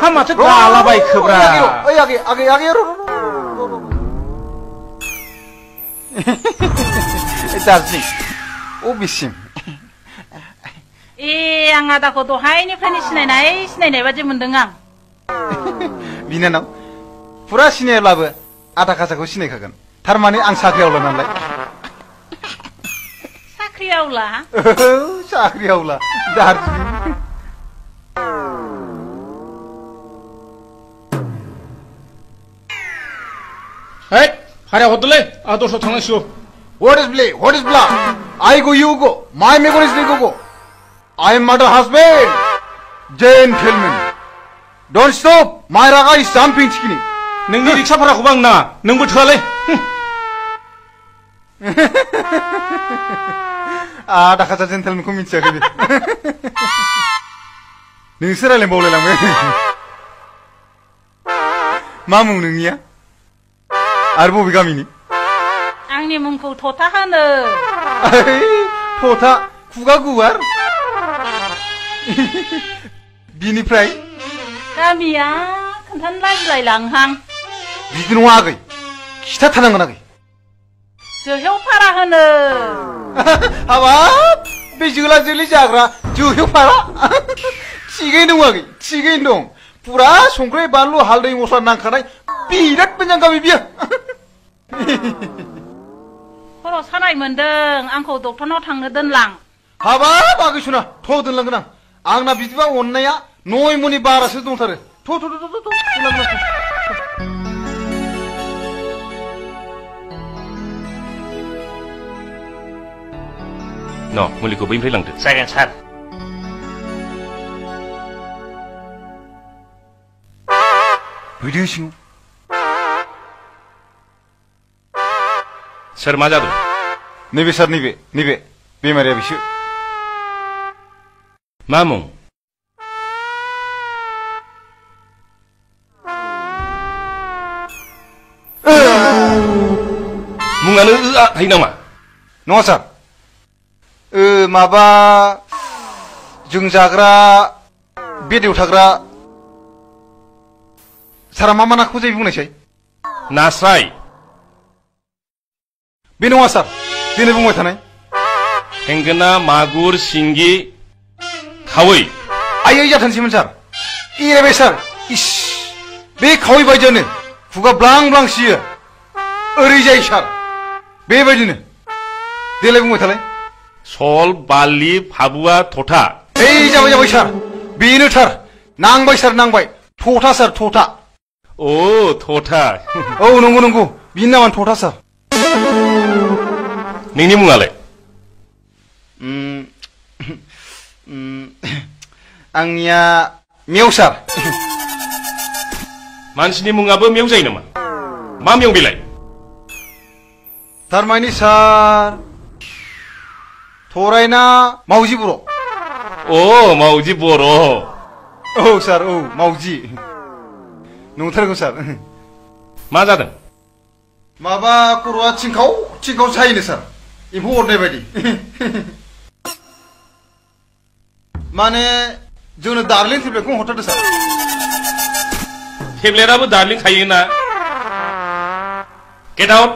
हामाथो गालाबायखोब्रा ओइ आगे दार्जिलिं अबेसिम आं आदाखौ दहायनिफ्रायनो सिनायनाय बादि मोनदों आं बिनानाव फुरा सिनायाब्लाबो आधा खासाखौ सिनायखागोन थारमाने आं साख्रियावला नालाय साख्रियावला दार्जिलिं है भारा हरदोलै आं दस्रायाव थांनांसिगौ What is blah? I go, you go. My megon is go. I am mother husband. Gentlemen. Don't stop. My raga is jumping skinny. नोंनि रिक्सा भाराखौबो आं नाङा नोंबो थोआलै आधा खासा जेन्टेलमेनखौ मिथियाखै बे नोंसो रायलायबावलायलांबाय मा मुं नोंनिया आरो बबे गामिनि आंनि मुंखौ थथा होनो थथा खुगा गुवार बिनिफ्राय गामिया खोन्थानो लाजिलायलांहां बिदि नङा आगै खिथाथारनांगोन आगै जोहेवफारा होनो हाबाब बे जोला जोलि जाग्रा जोहेवफारा थिगैनो दं आगै थिगैनो दं पुरा संख्रि बानलु हालदै मस्ला नांखानाय बिराद मोजां गामि बियो खर' सानाय मोनदों आंखौ डक्टरनाव थांनो दोनलां हाबाब आगै सना थ' दोनलांगोन आंना बिदिबा अननाया 9 मनि बारासो दंथारो No, मुलिखौ बैनिफ्राय लांदो जागोन सार फैदो सिङाव सोर मा जादों नैबे सार नैबे बेमारिया बिसो मा मुं मुङानो थायो नामा नङा सार माबा जों जाग्रा बेदायाव थाग्रा सारा मा नाखौ जायो बुंनायसाय नास्राय बे नङा सार दिनै बुंबाय थानाय थेंगोना मागुर सिंगि खावै आयै जाथानसैमोन सार एरायबाय सार इस बे खावै बायदियानो खुगा ब्लां ब्लां सियो ओरै जायो सार बेबायदिनो देलाय बुंबाय थालाय सल बालि फाबुआ थथा ओइ जाबाय सार बेनो थार नांबाय सार नांबाय थथा सार थथा ओ थथा औ नंगौ बिनि नामानो थथा सार नोंनि मुङालाय आंनिया मेव सार मानसिनि मुङाबो मेव जायो नामा मा मेव बेलाय थारमानि सार थरायना मावजि बर' अ मावजि बर' औ सार औ मावजि नंथारगौ सार मा जादों माबा खर'आ थिंखाव सायोनो सार एम्फौ अरनाय बायदि माने जोंनो दार्लिं टेब्लेटखौ हरथारदो सार टेब्लेटआबो दार्लिं थायोना गेट आउट